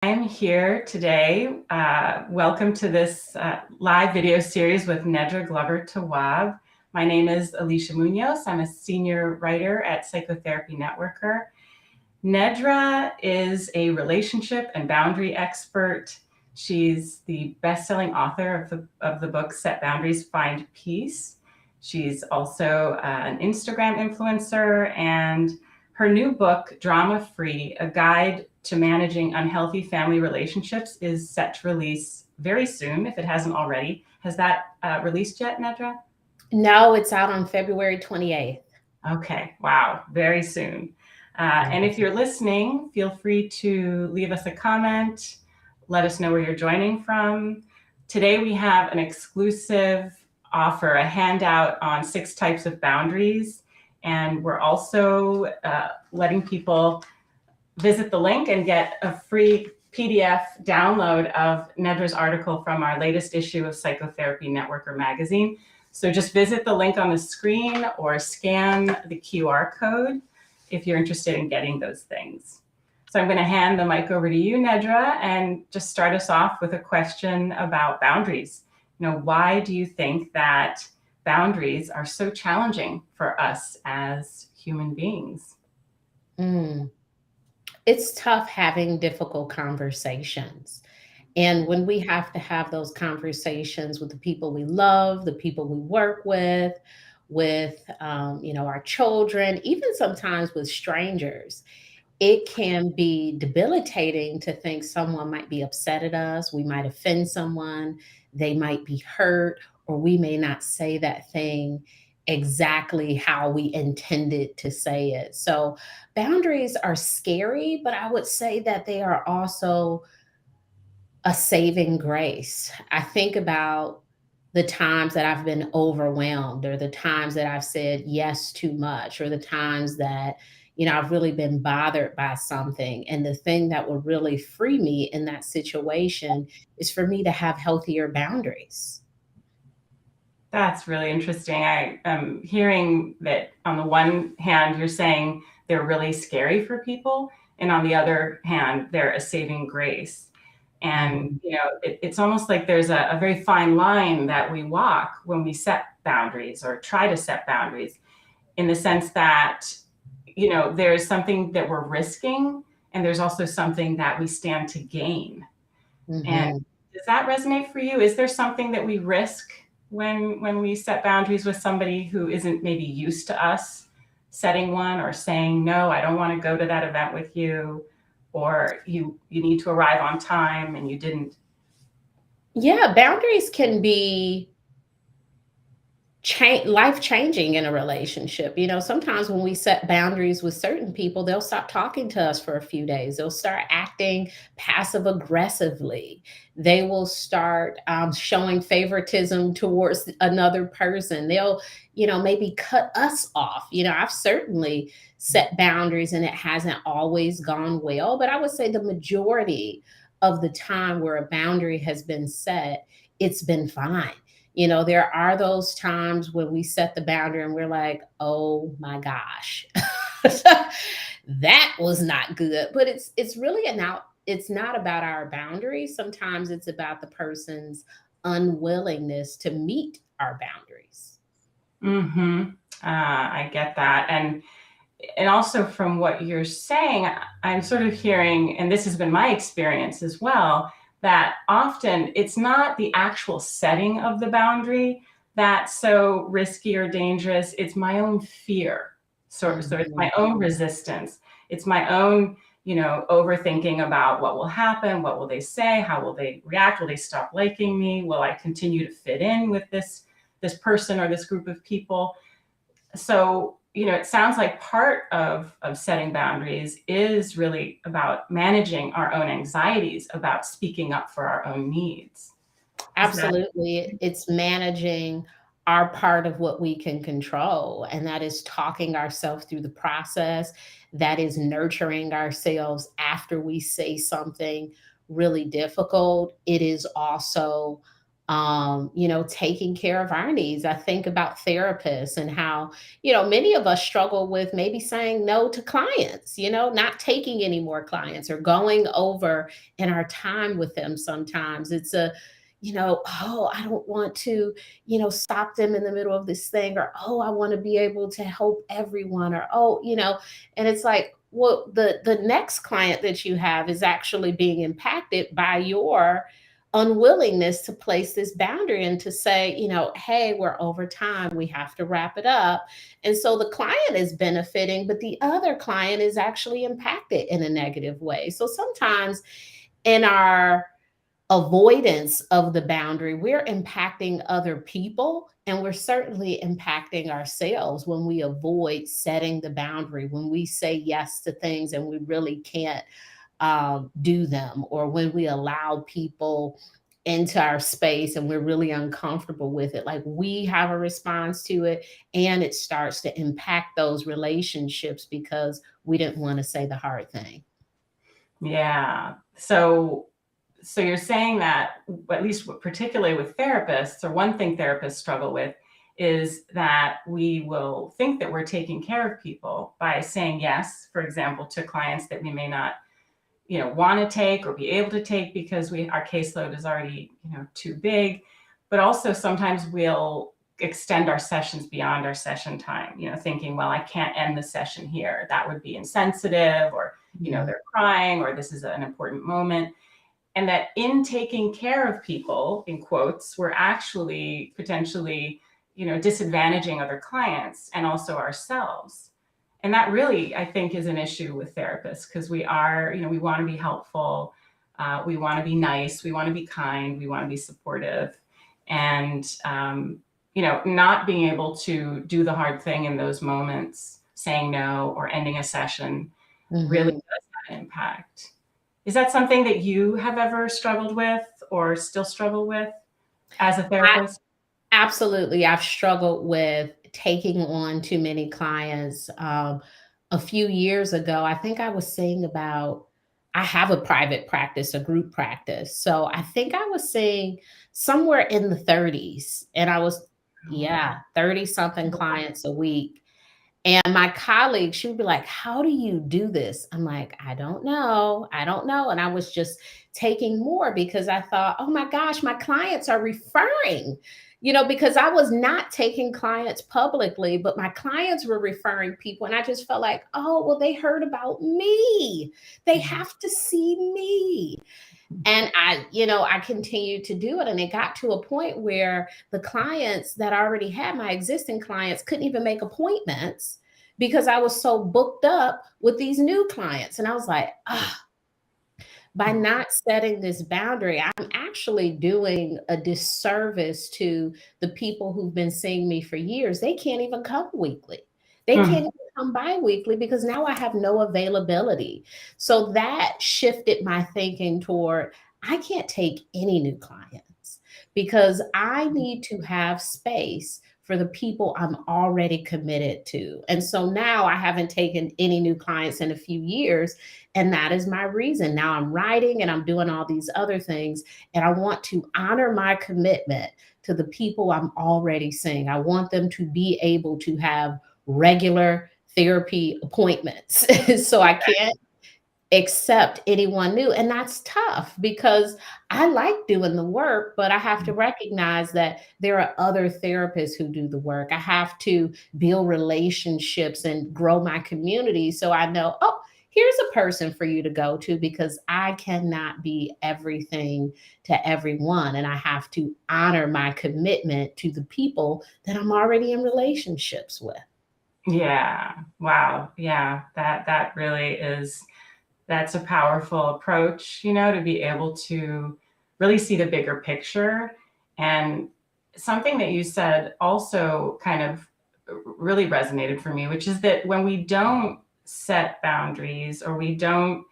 I'm here today. Welcome to this live video series with Nedra Tawwab. My name is Alicia Munoz. I'm a senior writer at Psychotherapy Networker. Nedra is a relationship and boundary expert. She's the best-selling author of the book Set Boundaries, Find Peace. She's also an Instagram influencer, and her new book, Drama Free, A Guide to Managing Unhealthy Family Relationships, is set to release very soon, if it hasn't already. Has that released yet, Nedra? No, it's out on February 28th. Okay, wow, very soon. And if you're listening, feel free to leave us a comment, let us know where you're joining from. Today we have an exclusive offer, a handout on 6 types of boundaries. And we're also letting people visit the link and get a free PDF download of Nedra's article from our latest issue of Psychotherapy Networker magazine. So just visit the link on the screen or scan the QR code if you're interested in getting those things. So I'm going to hand the mic over to you, Nedra, and just start us off with a question about boundaries. Why do you think that boundaries are so challenging for us as human beings? It's tough having difficult conversations. And when we have to have those conversations with the people we love, the people we work with our children, even sometimes with strangers, it can be debilitating to think someone might be upset at us. We might offend someone, they might be hurt, or we may not say that thing exactly how we intended to say it. So boundaries are scary, but I would say that they are also a saving grace. I think about the times that I've been overwhelmed, or the times that I've said yes too much, or the times that, I've really been bothered by something. And the thing that will really free me in that situation is for me to have healthier boundaries. That's really interesting. I am hearing that on the one hand, you're saying they're really scary for people, and on the other hand, they're a saving grace. And, it's almost like there's a very fine line that we walk when we set boundaries or try to set boundaries, in the sense that, there's something that we're risking, and there's also something that we stand to gain. And Mhm. does that resonate for you? Is there something that we risk when we set boundaries with somebody who isn't maybe used to us setting one, or saying, no, I don't want to go to that event with you, or you need to arrive on time and you didn't? Yeah, boundaries can be life changing in a relationship. Sometimes when we set boundaries with certain people, they'll stop talking to us for a few days. They'll start acting passive aggressively. They will start showing favoritism towards another person. They'll, maybe cut us off. I've certainly set boundaries and it hasn't always gone well, but I would say the majority of the time where a boundary has been set, it's been fine. There are those times when we set the boundary and we're like, oh my gosh, that was not good. But it's really it's not about our boundaries. Sometimes it's about the person's unwillingness to meet our boundaries. Mm-hmm. I get that. And also, from what you're saying, I'm sort of hearing, and this has been my experience as well, that often it's not the actual setting of the boundary that's so risky or dangerous. It's my own fear. So it's my own resistance. It's my own, overthinking about what will happen, what will they say, how will they react, will they stop liking me, will I continue to fit in with this person or this group of people. So, it sounds like part of setting boundaries is really about managing our own anxieties about speaking up for our own needs. Is that? Absolutely. It's managing our part of what we can control, and that is talking ourselves through the process. That is nurturing ourselves after we say something really difficult. It is also taking care of our needs. I think about therapists and how, many of us struggle with maybe saying no to clients, not taking any more clients or going over in our time with them. Sometimes it's oh, I don't want to, stop them in the middle of this thing, or, oh, I want to be able to help everyone, or, oh, and it's like, well, the next client that you have is actually being impacted by your unwillingness to place this boundary and to say, hey, we're over time, we have to wrap it up. And so the client is benefiting, but the other client is actually impacted in a negative way. So sometimes in our avoidance of the boundary, we're impacting other people, and we're certainly impacting ourselves when we avoid setting the boundary, when we say yes to things and we really can't do them, or when we allow people into our space and we're really uncomfortable with it. Like, we have a response to it, and it starts to impact those relationships because we didn't want to say the hard thing. Yeah. So you're saying that, at least particularly with therapists, or one thing therapists struggle with is that we will think that we're taking care of people by saying yes, for example, to clients that we may not, want to take or be able to take because our caseload is already, too big. But also sometimes we'll extend our sessions beyond our session time, thinking, well, I can't end the session here. That would be insensitive, or, they're crying, or this is an important moment. And that in taking care of people, in quotes, we're actually potentially, disadvantaging other clients and also ourselves. And that really, I think, is an issue with therapists, because we are, we want to be helpful. We want to be nice. We want to be kind. We want to be supportive. And, not being able to do the hard thing in those moments, saying no or ending a session, really does have an impact. Is that something that you have ever struggled with or still struggle with as a therapist? Absolutely. I've struggled with taking on too many clients. A few years ago, I think I was saying I have a private practice, a group practice. So I think I was seeing somewhere in the 30s, and I was, 30 something clients a week. And my colleague, she would be like, how do you do this? I'm like, I don't know. I don't know. And I was just taking more because I thought, oh my gosh, my clients are referring, because I was not taking clients publicly, but my clients were referring people. And I just felt like, oh, well, they heard about me. They have to see me. And I continued to do it. And it got to a point where the clients that I already had, my existing clients, couldn't even make appointments because I was so booked up with these new clients. And I was like, by not setting this boundary, I'm actually doing a disservice to the people who've been seeing me for years. They can't even come weekly. They can't even come bi-weekly because now I have no availability. So that shifted my thinking toward, I can't take any new clients because I need to have space for the people I'm already committed to. And so now I haven't taken any new clients in a few years. And that is my reason. Now I'm writing and I'm doing all these other things. And I want to honor my commitment to the people I'm already seeing. I want them to be able to have regular therapy appointments. So I can't accept anyone new. And that's tough because I like doing the work, but I have to recognize that there are other therapists who do the work. I have to build relationships and grow my community. So I know, oh, here's a person for you to go to, because I cannot be everything to everyone. And I have to honor my commitment to the people that I'm already in relationships with. Yeah. Wow. Yeah. That really is, that's a powerful approach, to be able to really see the bigger picture. And something that you said also kind of really resonated for me, which is that when we don't set boundaries, or we don't,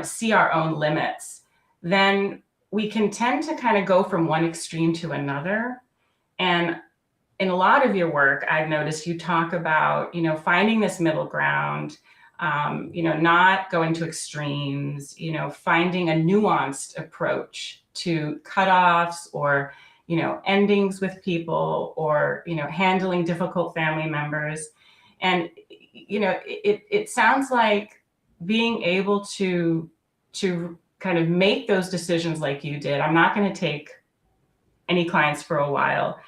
see our own limits, then we can tend to kind of go from one extreme to another. And in a lot of your work, I've noticed you talk about, finding this middle ground, Not going to extremes, finding a nuanced approach to cutoffs or, endings with people, or, handling difficult family members. And, it sounds like being able to kind of make those decisions like you did, I'm not going to take any clients for a while,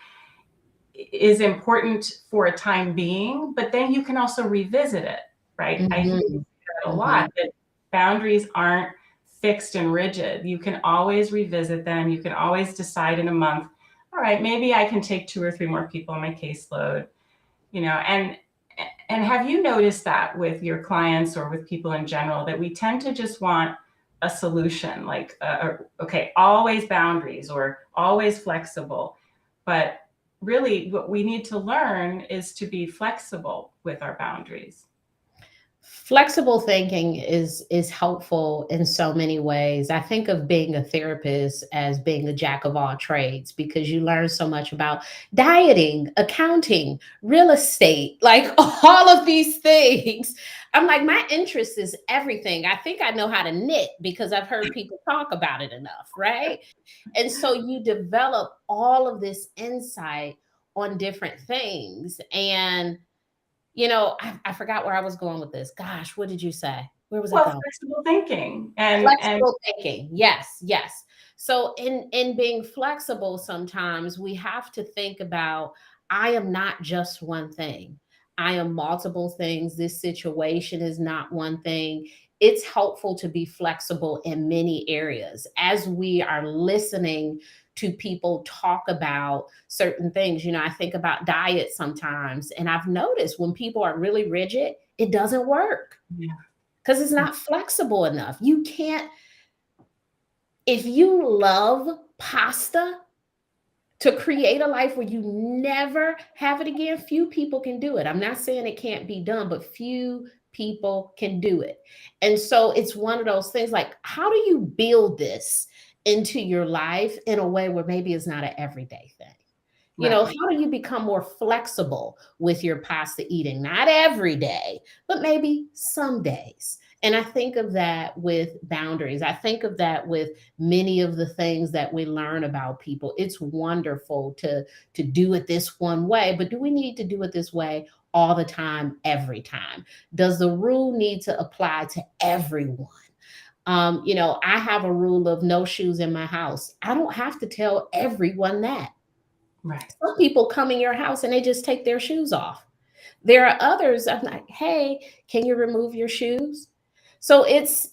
is important for a time being, but then you can also revisit it, right? I hear Mhm. that a Mhm. lot, that boundaries aren't fixed and rigid. You can always revisit them. You can always decide in a month, all right, maybe I can take 2 or 3 more people on my caseload, and have you noticed that with your clients or with people in general, that we tend to just want a solution, like, okay, always boundaries or always flexible. But really, what we need to learn is to be flexible with our boundaries. Flexible thinking is helpful in so many ways. I think of being a therapist as being a jack of all trades, because you learn so much about dieting, accounting, real estate, like all of these things. I'm like, my interest is everything. I think I know how to knit because I've heard people talk about it enough, right? And so you develop all of this insight on different things. And I forgot where I was going with this. Gosh, what did you say? Where was I Well, going? flexible thinking and Flexible thinking. Yes, yes. So in being flexible, sometimes we have to think about, I am not just one thing. I am multiple things. This situation is not one thing. It's helpful to be flexible in many areas as we are listening to people talk about certain things. I think about diet sometimes, and I've noticed when people are really rigid, it doesn't work yeah. because it's not flexible enough. You can't, if you love pasta, to create a life where you never have it again, few people can do it. I'm not saying it can't be done, but few people can do it. And so it's one of those things, like, how do you build this into your life in a way where maybe it's not an everyday thing? Right. How do you become more flexible with your pasta eating? Not every day, but maybe some days. And I think of that with boundaries. I think of that with many of the things that we learn about people. It's wonderful to do it this one way, but do we need to do it this way all the time, every time? Does the rule need to apply to everyone? I have a rule of no shoes in my house. I don't have to tell everyone that. Right. Some people come in your house and they just take their shoes off. There are others, I'm like, hey, can you remove your shoes? So it's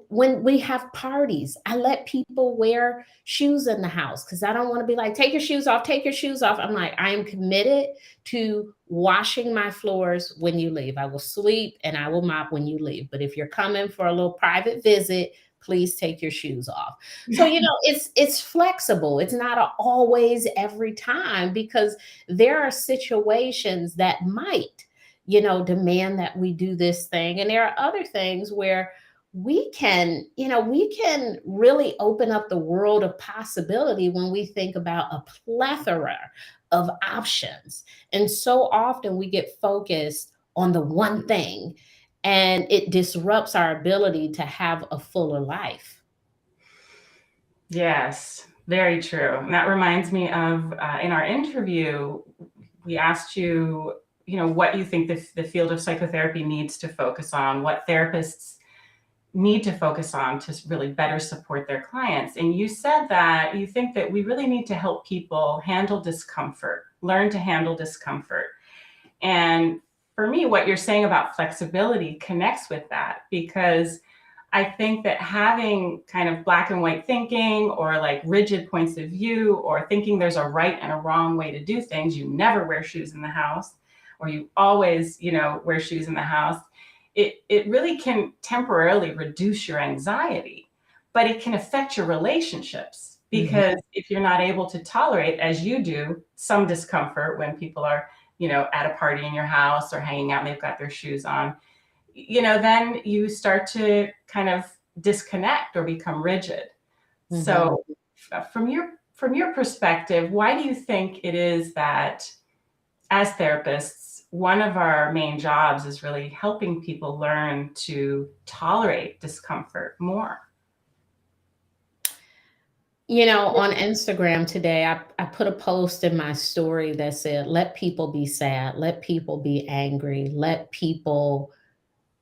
when we have parties, I let people wear shoes in the house because I don't want to be like, take your shoes off, take your shoes off. I'm like, I am committed to washing my floors when you leave. I will sweep and I will mop when you leave. But if you're coming for a little private visit, please take your shoes off. So it's flexible. It's not always every time, because there are situations that might demand that we do this thing, and there are other things where we can really open up the world of possibility when we think about a plethora of options. And so often we get focused on the one thing, and it disrupts our ability to have a fuller life. Yes, very true. And that reminds me of, in our interview, we asked you, what you think the field of psychotherapy needs to focus on, what therapists need to focus on to really better support their clients. And you said that you think that we really need to help people handle discomfort, learn to handle discomfort. And for me, what you're saying about flexibility connects with that, because I think that having kind of black and white thinking, or like rigid points of view, or thinking there's a right and a wrong way to do things, you never wear shoes in the house, or you always, wear shoes in the house, it really can temporarily reduce your anxiety, but it can affect your relationships, Mhm. because if you're not able to tolerate, as you do, some discomfort when people are, at a party in your house or hanging out and they've got their shoes on, then you start to kind of disconnect or become rigid. Mhm. So from your perspective, why do you think it is that as therapists, one of our main jobs is really helping people learn to tolerate discomfort more. On Instagram today, I put a post in my story that said, let people be sad, let people be angry, let people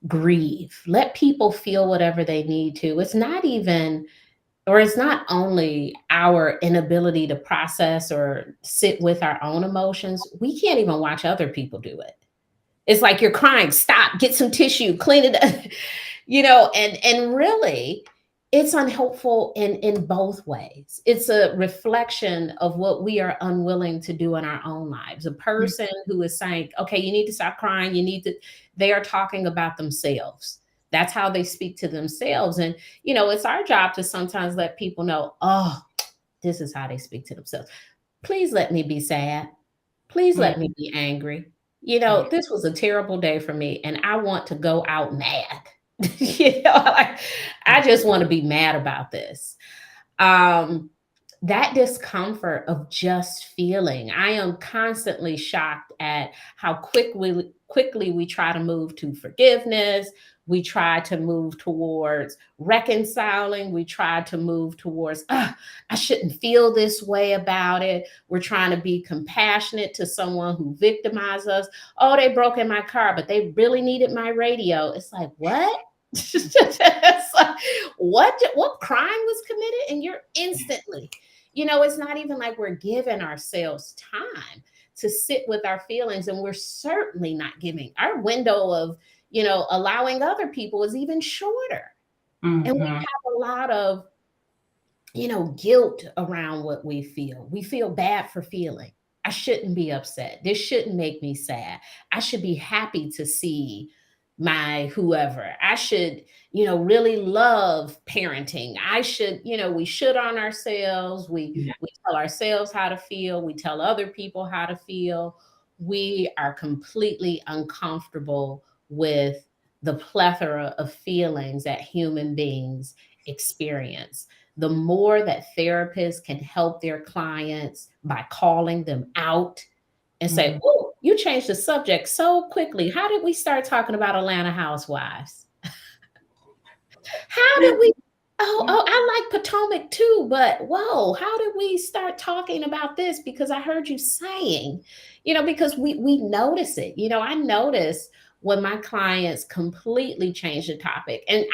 grieve, let people feel whatever they need to. It's not even, or it's not only our inability to process or sit with our own emotions, we can't even watch other people do it. It's like you're crying, stop, get some tissue, clean it up, and really it's unhelpful in both ways. It's a reflection of what we are unwilling to do in our own lives. A person who is saying, okay, you need to stop crying, they are talking about themselves. That's how they speak to themselves. And it's our job to sometimes let people know, oh, this is how they speak to themselves. Please let me be sad. Please let me be angry. This was a terrible day for me, and I want to go out mad. Like, I just want to be mad about this. That discomfort of just feeling. I am constantly shocked at how quickly we try to move to forgiveness. We try to move towards reconciling. We try to move towards, I shouldn't feel this way about it. We're trying to be compassionate to someone who victimized us. Oh, they broke in my car, but they really needed my radio. It's like, what? It's like, what crime was committed? And you're instantly, it's not even like we're giving ourselves time to sit with our feelings. And we're certainly not giving our window of, allowing other people is even shorter. And we have a lot of, guilt around what we feel. We feel bad for feeling. I shouldn't be upset. This shouldn't make me sad. I should be happy to see my whoever. I should, really love parenting. I should, we should on ourselves. We tell ourselves how to feel. We tell other people how to feel. We are completely uncomfortable with the plethora of feelings that human beings experience. The more that therapists can help their clients by calling them out and say, oh, you changed the subject so quickly. How did we start talking about Atlanta housewives? How did we? Oh, I like Potomac too, but whoa, how did we start talking about this? Because I heard you saying, because we notice it. I notice when my clients completely change the topic. And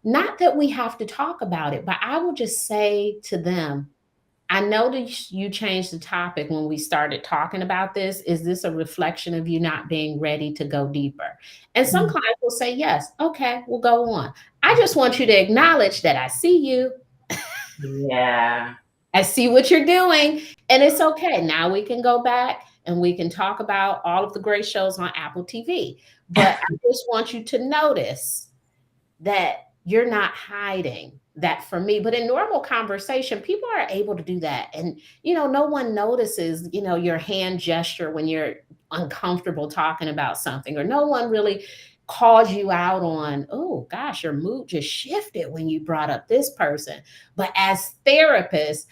not that we have to talk about it, but I will just say to them, I noticed you changed the topic when we started talking about this. Is this a reflection of you not being ready to go deeper? And some clients will say, yes. Okay, we'll go on. I just want you to acknowledge that I see you. Yeah. I see what you're doing. And it's okay. Now we can go back and we can talk about all of the great shows on Apple TV. But I just want you to notice that you're not hiding that from me. But in normal conversation, people are able to do that. And, no one notices, your hand gesture when you're uncomfortable talking about something, or no one really calls you out on, oh gosh, your mood just shifted when you brought up this person. But as therapists,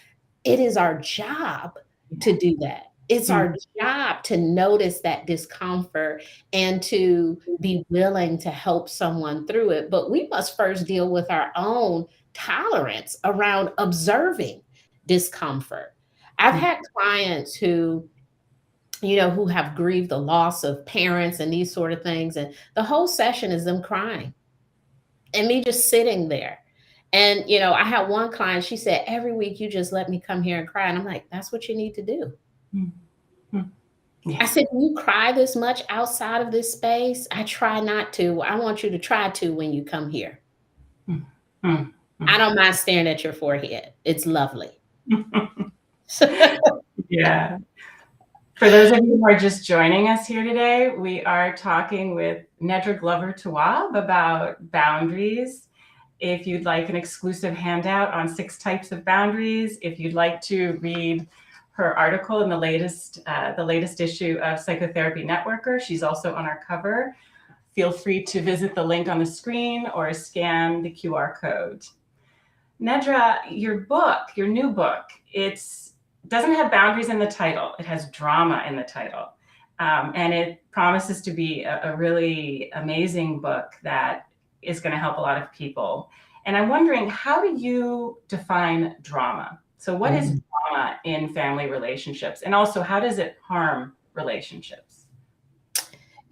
it is our job to do that. It's our job to notice that discomfort and to be willing to help someone through it. But we must first deal with our own tolerance around observing discomfort. I've had clients who have grieved the loss of parents and these sort of things. And the whole session is them crying and me just sitting there. And, I had one client, she said, every week you just let me come here and cry. And I'm like, that's what you need to do. I said, you cry this much outside of this space? I try not to. I want you to try to when you come here. I don't mind staring at your forehead. It's lovely. Yeah. For those of you who are just joining us here today, we are talking with Nedra Tawwab about boundaries. If you'd like an exclusive handout on 6 types of boundaries, if you'd like to read her article in the latest issue of Psychotherapy Networker, she's also on our cover. Feel free to visit the link on the screen or scan the QR code. Nedra, your new book, it doesn't have boundaries in the title. It has drama in the title. And it promises to be a really amazing book that is going to help a lot of people. And I'm wondering, how do you define drama? So what is drama in family relationships? And also, how does it harm relationships?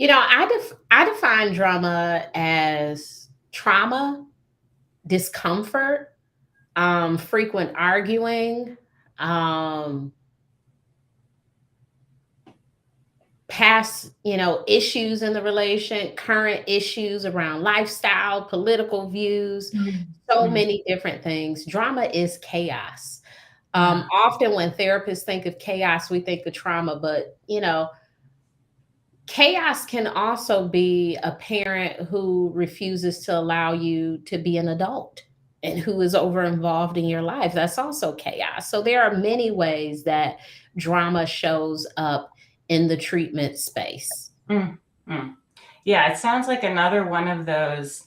I define drama as trauma, discomfort, frequent arguing, past, issues in the relation, current issues around lifestyle, political views, so many different things. Drama is chaos. Often when therapists think of chaos, we think of trauma, but chaos can also be a parent who refuses to allow you to be an adult and who is over involved in your life. That's also chaos. So there are many ways that drama shows up in the treatment space. Yeah, it sounds like another one of those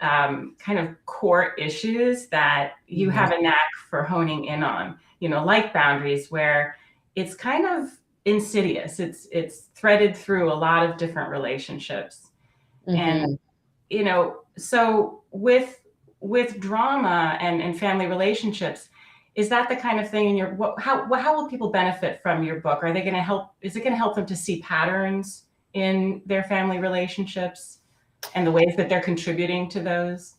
kind of core issues that you have a knack for honing in on, like boundaries, where it's kind of insidious. It's threaded through a lot of different relationships. And, so with drama and family relationships, is that the kind of thing how will people benefit from your book? Are they going to help? Is it going to help them to see patterns in their family relationships and the ways that they're contributing to those?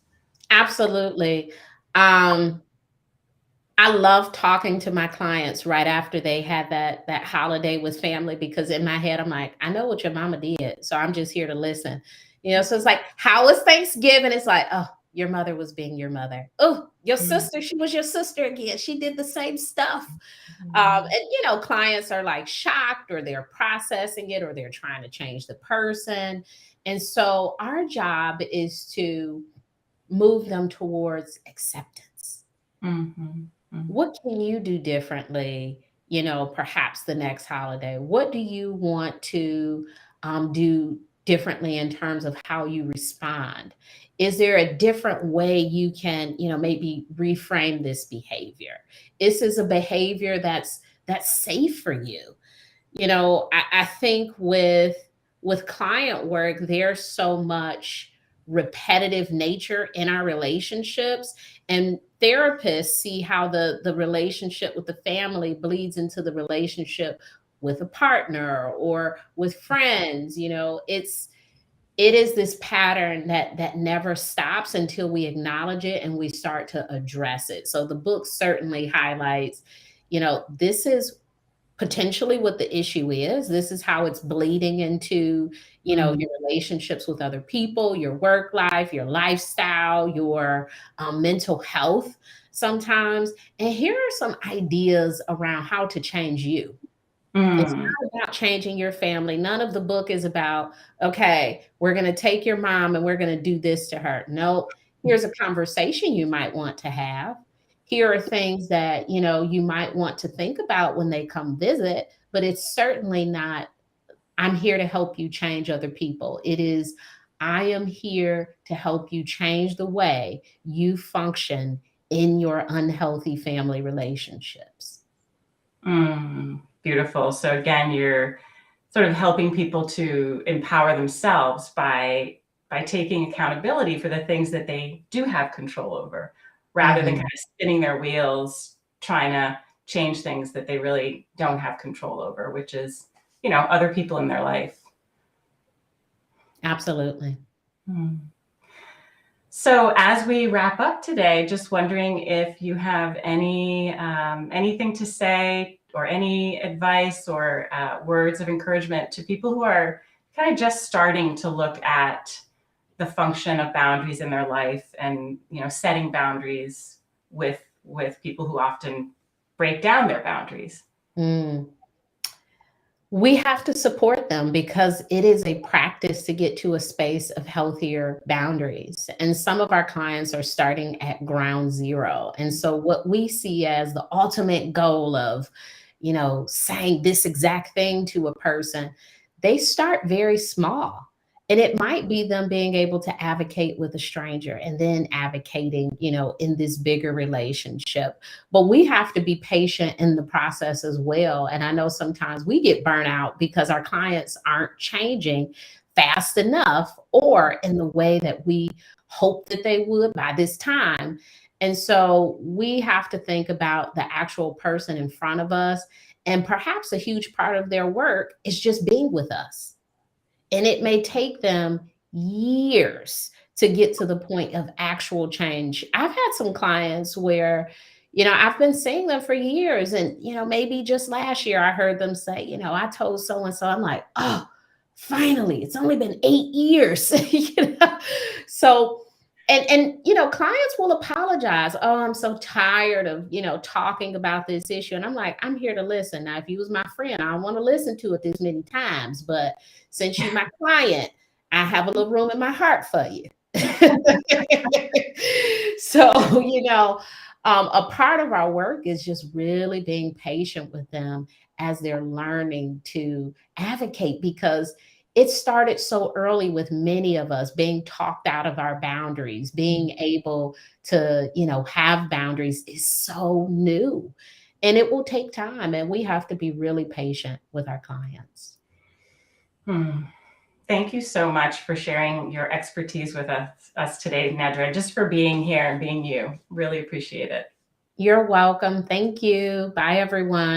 Absolutely. I love talking to my clients right after they had that holiday with family, because in my head I'm like, I know what your mama did, so I'm just here to listen. So it's like, how was Thanksgiving? It's like, oh, your mother was being your mother. Oh, your sister, she was your sister again. She did the same stuff. And clients are like shocked, or they're processing it, or they're trying to change the person. And so our job is to move them towards acceptance. What can you do differently, perhaps the next holiday? What do you want to do differently in terms of how you respond? Is there a different way you can, maybe reframe this behavior? Is this a behavior that's safe for you? I think with client work, there's so much repetitive nature in our relationships, and therapists see how the relationship with the family bleeds into the relationship with a partner or with friends. It is this pattern that never stops until we acknowledge it and we start to address it. So the book certainly highlights, this is potentially what the issue is. This is how it's bleeding into, your relationships with other people, your work life, your lifestyle, your mental health sometimes. And here are some ideas around how to change you. It's not about changing your family. None of the book is about, okay, we're going to take your mom and we're going to do this to her. No, here's a conversation you might want to have. Here are things that, you might want to think about when they come visit, but it's certainly not, I'm here to help you change other people. It is, I am here to help you change the way you function in your unhealthy family relationships. Beautiful. So again, you're sort of helping people to empower themselves by taking accountability for the things that they do have control over, rather than kind of spinning their wheels trying to change things that they really don't have control over, which is, other people in their life. Absolutely. So as we wrap up today, just wondering if you have anything to say, or any advice or words of encouragement to people who are kind of just starting to look at the function of boundaries in their life, and setting boundaries with people who often break down their boundaries. We have to support them, because it is a practice to get to a space of healthier boundaries. And some of our clients are starting at ground zero. And so what we see as the ultimate goal of, saying this exact thing to a person, they start very small. And it might be them being able to advocate with a stranger and then advocating, in this bigger relationship. But we have to be patient in the process as well. And I know sometimes we get burnt out because our clients aren't changing fast enough or in the way that we hope that they would by this time. And so we have to think about the actual person in front of us. And perhaps a huge part of their work is just being with us. And it may take them years to get to the point of actual change. I've had some clients where, I've been seeing them for years. And, maybe just last year I heard them say, I told so and so, I'm like, oh, finally, it's only been 8 years. So, clients will apologize. Oh, I'm so tired of, talking about this issue. And I'm like, I'm here to listen. Now, if you was my friend, I don't want to listen to it this many times. But since you're my client, I have a little room in my heart for you. So, a part of our work is just really being patient with them as they're learning to advocate, because it started so early with many of us being talked out of our boundaries. Being able to, have boundaries is so new, and it will take time, and we have to be really patient with our clients. Thank you so much for sharing your expertise with us today, Nedra, just for being here and being you. Really appreciate it. You're welcome. Thank you. Bye, everyone.